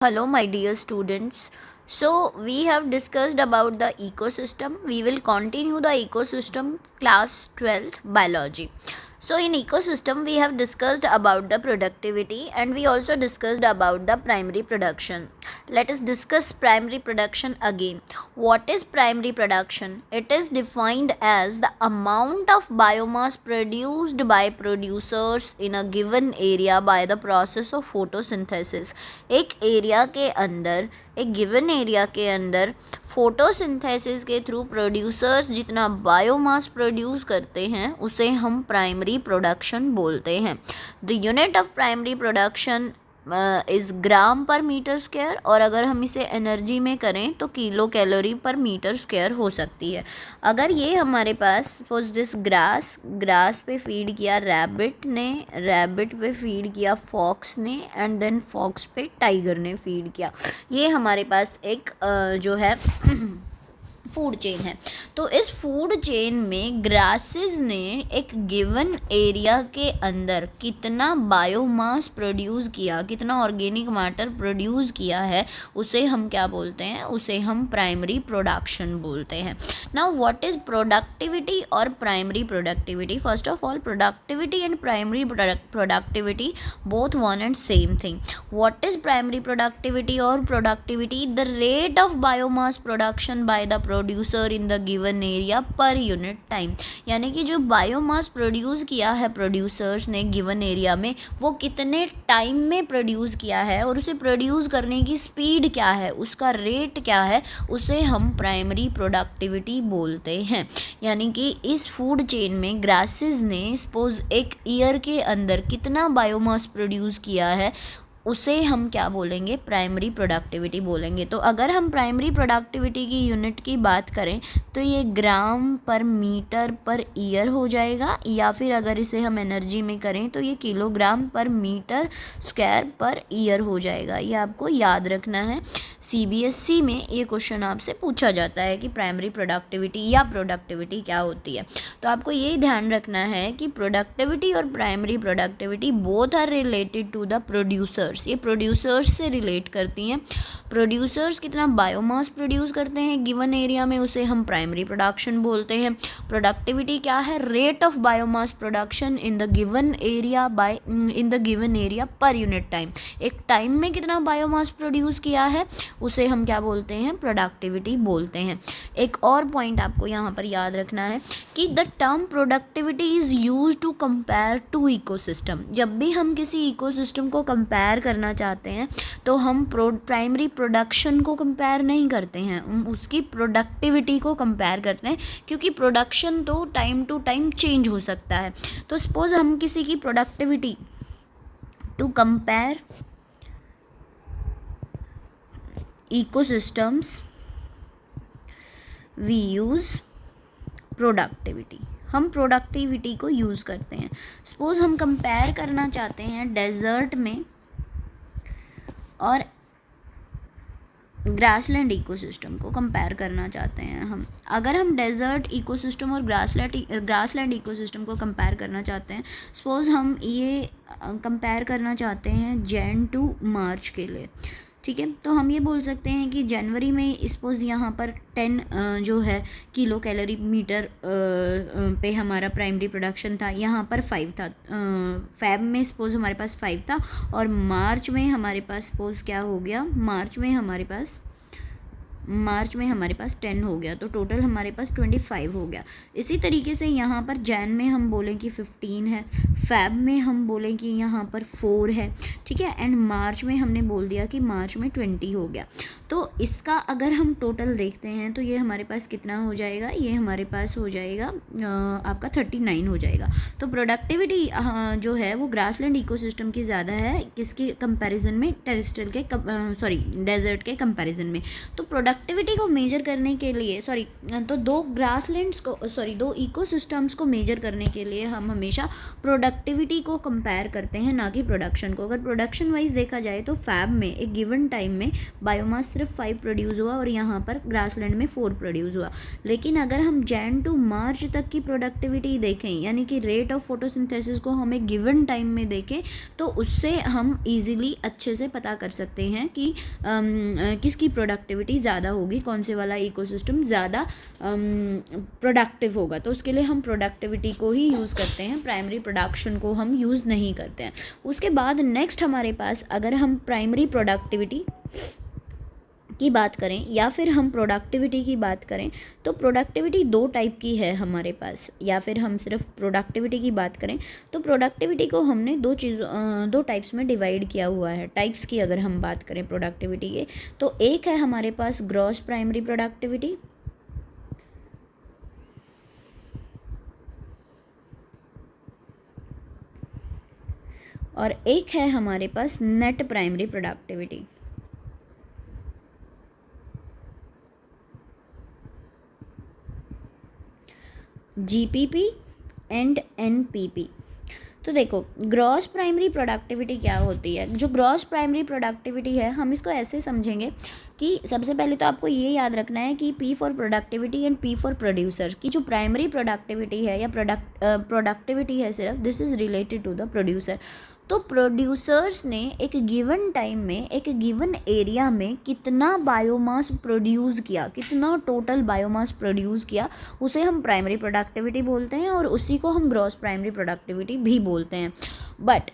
Hello, my dear students. So, we have discussed about the ecosystem. We will continue the ecosystem class 12th biology. So, in ecosystem, we have discussed about the productivity and we also discussed about the primary production. Let us discuss primary production again. What is primary production? It is defined as the amount of biomass produced by producers in a given area by the process of photosynthesis. एक area के अंदर, एक given area के अंदर photosynthesis के through producers जितना biomass produce करते हैं उसे हम प्राइमरी प्रोडक्शन बोलते हैं. The unit of primary production is gram पर मीटर स्क्वायर, और अगर हम इसे एनर्जी में करें तो किलो कैलोरी पर मीटर स्क्वायर हो सकती है. अगर ये हमारे पास सपोज दिस ग्रास पे फीड किया रैबिट ने, रैबिट पे फीड किया फॉक्स ने, एंड देन फॉक्स पे टाइगर ने फीड किया. ये हमारे पास एक जो है फूड चेन है. तो इस फूड चेन में ग्रासेस ने एक गिवन एरिया के अंदर कितना बायोमास प्रोड्यूस किया, कितना ऑर्गेनिक मैटर प्रोड्यूस किया है, उसे हम क्या बोलते हैं? उसे हम प्राइमरी प्रोडक्शन बोलते हैं. नाउ व्हाट इज प्रोडक्टिविटी और primary productivity? First of all, productivity and primary productivity both one and same thing. What is primary productivity और productivity? The rate of biomass production by the producer in the given area per unit time. यानी कि जो biomass produce किया है producers ने given area में, वो कितने टाइम में प्रोड्यूस किया है और उसे प्रोड्यूस करने की स्पीड क्या है, उसका रेट क्या है, उसे हम प्राइमरी प्रोडक्टिविटी बोलते हैं. यानी कि इस फूड चेन में ग्रासेस ने सपोज एक ईयर के अंदर कितना बायोमास प्रोड्यूस किया है, उसे हम क्या बोलेंगे? प्राइमरी प्रोडक्टिविटी बोलेंगे. तो अगर हम प्राइमरी प्रोडक्टिविटी की यूनिट की बात करें तो ये ग्राम पर मीटर पर ईयर हो जाएगा, या फिर अगर इसे हम एनर्जी में करें तो ये किलोग्राम पर मीटर स्क्वायर पर ईयर हो जाएगा. ये आपको याद रखना है. CBSE में ये क्वेश्चन आपसे पूछा जाता है कि प्राइमरी प्रोडक्टिविटी या प्रोडक्टिविटी क्या होती है. तो आपको ये ध्यान रखना है कि प्रोडक्टिविटी और primary productivity both are related to the producers. ये प्रोड्यूसर्स से रिलेट करती हैं. प्रोड्यूसर्स कितना बायोमास प्रोड्यूस करते हैं गिवन एरिया में, उसे हम प्राइमरी प्रोडक्शन बोलते हैं. प्रोडक्टिविटी क्या है? Rate of biomass production in the given area bye in the given area per unit time. एक टाइम में कितना बायोमास प्रोड्यूस किया है, उसे हम क्या बोलते हैं? प्रोडक्टिविटी बोलते हैं. एक और पॉइंट आपको यहाँ पर याद रखना है कि the term productivity is use to compare to ecosystem. जब भी हम किसी इकोसिस्टम को कंपेयर करना चाहते हैं तो हम प्राइमरी प्रोडक्शन को कंपेयर नहीं करते हैं, हम उसकी प्रोडक्टिविटी को कंपेयर करते हैं, क्योंकि प्रोडक्शन तो टाइम टू टाइम चेंज हो सकता है. तो सपोज हम किसी की productivity to compare ecosystems we use productivity. हम प्रोडक्टिविटी को यूज़ करते हैं. सपोज हम कंपेयर करना चाहते हैं डेजर्ट में और ग्रासलैंड इकोसिस्टम को कंपेयर करना चाहते हैं हम. अगर हम डेजर्ट इकोसिस्टम और ग्रासलैंड इकोसिस्टम को कंपेयर करना चाहते हैं, सपोज हम ये कंपेयर करना चाहते हैं जैन टू मार्च के लिए, ठीक है. तो हम ये बोल सकते हैं कि जनवरी में सपोज यहाँ पर 10 जो है किलो कैलोरी मीटर पे हमारा प्राइमरी प्रोडक्शन था, यहाँ पर 5 था. फेब में सपोज हमारे पास 5 था, और मार्च में हमारे पास सपोज क्या हो गया? मार्च में हमारे पास 10 हो गया. तो टोटल हमारे पास 25 हो गया. इसी तरीके से यहाँ पर जैन में हम बोलें कि 15 है, फेब में हम बोलें कि यहाँ पर 4 है, ठीक है, एंड मार्च में हमने बोल दिया कि मार्च में 20 हो गया. तो इसका अगर हम टोटल देखते हैं तो ये हमारे पास कितना हो जाएगा? ये हमारे पास हो जाएगा आपका 39 हो जाएगा. तो प्रोडक्टिविटी जो है वो ग्रासलैंड इकोसिस्टम की ज़्यादा है, किसके कंपैरिजन में? टेरेस्ट्रियल के डेजर्ट के कंपैरिजन में. तो प्रोडक्टिविटी को मेजर करने के लिए तो दो इकोसिस्टम्स को मेजर करने के लिए हम हमेशा प्रोडक्टिविटी को कंपेयर करते हैं, ना कि प्रोडक्शन को. अगर प्रोडक्शन वाइज देखा जाए तो फैब में एक गिवन टाइम में बायोमास सिर्फ 5 प्रोड्यूस हुआ और यहाँ पर ग्रासलैंड में 4 प्रोड्यूस हुआ। लेकिन अगर हम जैन टू मार्च तक की प्रोडक्टिविटी देखें, यानी कि रेट ऑफ फोटोसिंथेसिस को हमें गिवन टाइम में देखें, तो उससे हम इजीली अच्छे से पता कर सकते हैं कि किसकी प्रोडक्टिविटी ज़्यादा होगी, कौन से वाला इकोसिस्टम ज़्यादा प्रोडक्टिव होगा। तो उसके लिए हम प्रोडक्टिविटी को ही यूज़ करते हैं, प्राइमरी प्रोडक्शन को हम यूज़ नहीं करते हैं। उसके बाद नेक्स्ट हमारे पास अगर हम प्राइमरी प्रोडक्टिविटी की बात करें या फिर हम प्रोडक्टिविटी की बात करें, तो प्रोडक्टिविटी 2 टाइप की है हमारे पास, या फिर हम सिर्फ प्रोडक्टिविटी की बात करें तो प्रोडक्टिविटी को हमने 2 टाइप्स में डिवाइड किया हुआ है। टाइप्स की अगर हम बात करें प्रोडक्टिविटी के, तो एक है हमारे पास ग्रॉस प्राइमरी प्रोडक्टिविटी, और एक है हमारे पास net primary productivity. GPP and NPP. तो देखो ग्रॉस प्राइमरी प्रोडक्टिविटी क्या होती है। जो ग्रॉस प्राइमरी प्रोडक्टिविटी है, हम इसको ऐसे समझेंगे कि सबसे पहले तो आपको ये याद रखना है कि P for productivity and P for producer की जो प्राइमरी प्रोडक्टिविटी है या प्रोडक्टिविटी है सिर्फ, this is related to the producer. तो प्रोड्यूसर्स ने एक गिवन टाइम में एक गिवन एरिया में कितना बायोमास प्रोड्यूस किया, कितना टोटल बायोमास प्रोड्यूस किया, उसे हम प्राइमरी प्रोडक्टिविटी बोलते हैं और उसी को हम ग्रॉस प्राइमरी प्रोडक्टिविटी भी बोलते हैं। बट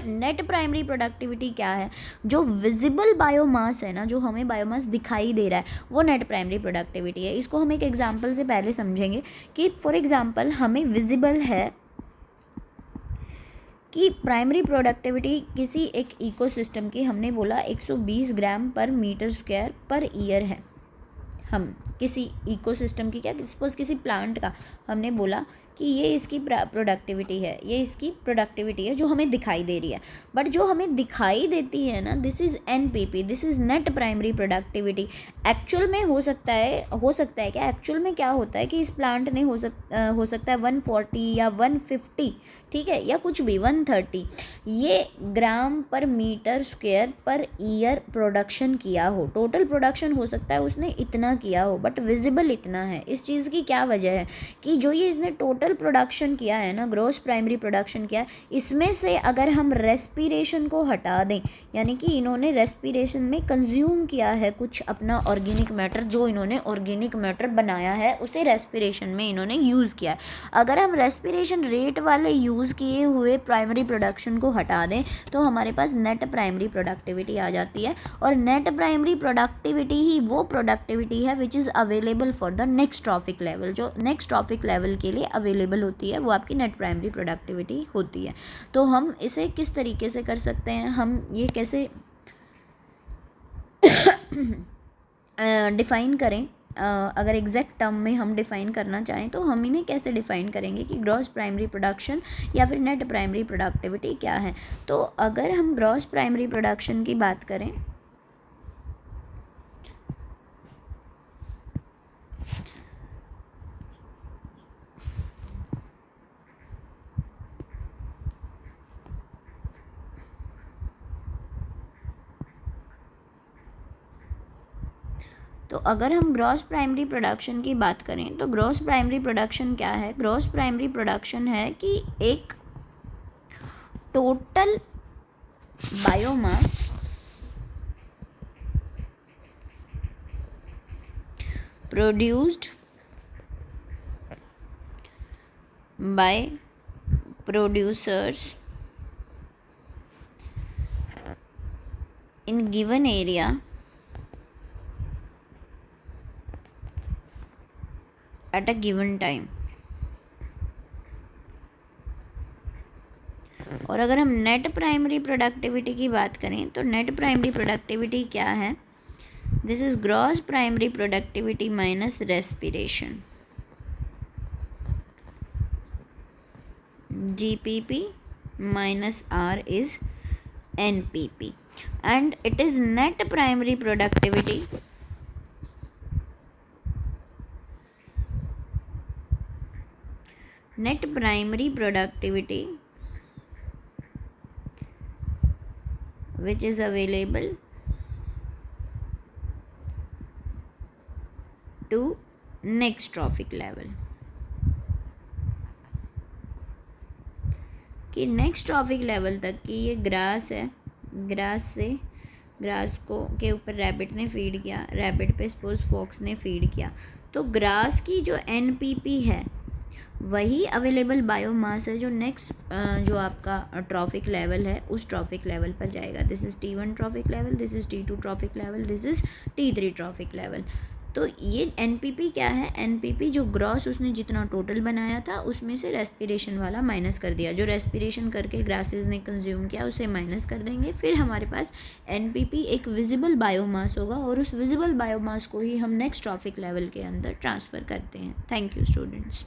नेट प्राइमरी प्रोडक्टिविटी क्या है, जो विजिबल बायोमास है ना, जो हमें बायोमास दिखाई दे रहा है, वो नेट प्राइमरी प्रोडक्टिविटी है। इसको हम एक एग्जांपल से पहले समझेंगे कि फॉर एग्जांपल हमें विजिबल है कि प्राइमरी प्रोडक्टिविटी किसी एक इकोसिस्टम की हमने बोला 120 ग्राम पर मीटर स्क्वायर पर ईयर है। हम किसी इकोसिस्टम की, क्या सपोज किसी प्लांट का हमने बोला कि ये इसकी प्रोडक्टिविटी है, ये इसकी प्रोडक्टिविटी है जो हमें दिखाई दे रही है। बट जो हमें दिखाई देती है ना, this is NPP, this is net primary productivity. Actual में हो सकता है क्या, एक्चुअल में क्या होता है कि इस प्लांट ने हो सकता है 140 या 150, ठीक है, या कुछ भी 130 ये ग्राम पर मीटर स्क्वायर पर ईयर प्रोडक्शन किया हो। टोटल प्रोडक्शन हो सकता है उसने इतना किया हो, बट विजिबल इतना है। इस चीज़ की क्या वजह है कि जो ये इसने टोटल प्रोडक्शन किया है ना, ग्रॉस प्राइमरी प्रोडक्शन किया है, इसमें से अगर हम रेस्पिरेशन को हटा दें, यानी कि इन्होंने रेस्पिरेशन में कंज्यूम किया है कुछ अपना ऑर्गेनिक मैटर, जो इन्होंने ऑर्गेनिक मैटर बनाया है उसे रेस्पिरेशन में इन्होंने यूज़ किया है। अगर हम रेस्पिरेशन रेट वाले यूज़ किए हुए प्राइमरी प्रोडक्शन को हटा दें तो हमारे पास नेट प्राइमरी प्रोडक्टिविटी आ जाती है। और नेट प्राइमरी प्रोडक्टिविटी ही वो प्रोडक्टिविटी है which is available for the next trophic level. जो नेक्स्ट ट्रॉफिक लेवल के लिए अवेलेबल होती है वो आपकी नेट प्राइमरी प्रोडक्टिविटी होती है। तो हम इसे किस तरीके से कर सकते हैं, हम ये कैसे डिफ़ाइन करें, अगर एग्जैक्ट टर्म में हम डिफ़ाइन करना चाहें तो हम इन्हें कैसे डिफ़ाइन करेंगे कि ग्रॉस प्राइमरी प्रोडक्शन या फिर नेट प्राइमरी प्रोडक्टिविटी क्या है। तो अगर हम ग्रॉस प्राइमरी प्रोडक्शन की बात करें तो अगर हम ग्रॉस प्राइमरी प्रोडक्शन की बात करें तो ग्रॉस प्राइमरी प्रोडक्शन क्या है। ग्रॉस प्राइमरी प्रोडक्शन है कि एक total biomass produced by producers in given area at a given time। और अगर हम नेट प्राइमरी प्रोडक्टिविटी की बात करें तो नेट प्राइमरी प्रोडक्टिविटी क्या है, this is gross primary productivity minus respiration, GPP minus R is NPP, and it is net primary productivity which is available to next trophic level. कि next trophic level तक की ये grass है, grass को के ऊपर रैबिट ने feed किया, रैबिट पे सपोज फॉक्स ने फीड किया, तो ग्रास की जो एनपीपी है वही अवेलेबल बायोमास है जो नेक्स्ट जो आपका ट्रॉफिक लेवल है उस ट्रॉफिक लेवल पर जाएगा। This is T1 trophic level, this is T2 trophic level, this is T3 trophic level. तो ये एनपीपी क्या है, एनपीपी जो ग्रॉस उसने जितना टोटल बनाया था उसमें से रेस्पिरेशन वाला माइनस कर दिया, जो रेस्पिरेशन करके ग्रासेस ने कंज्यूम किया उसे माइनस कर देंगे, फिर हमारे पास एनपीपी एक विजिबल बायोमास होगा और उस विजिबल बायोमास को ही हम नेक्स्ट ट्रॉफिक लेवल के अंदर ट्रांसफ़र करते हैं। Thank you students.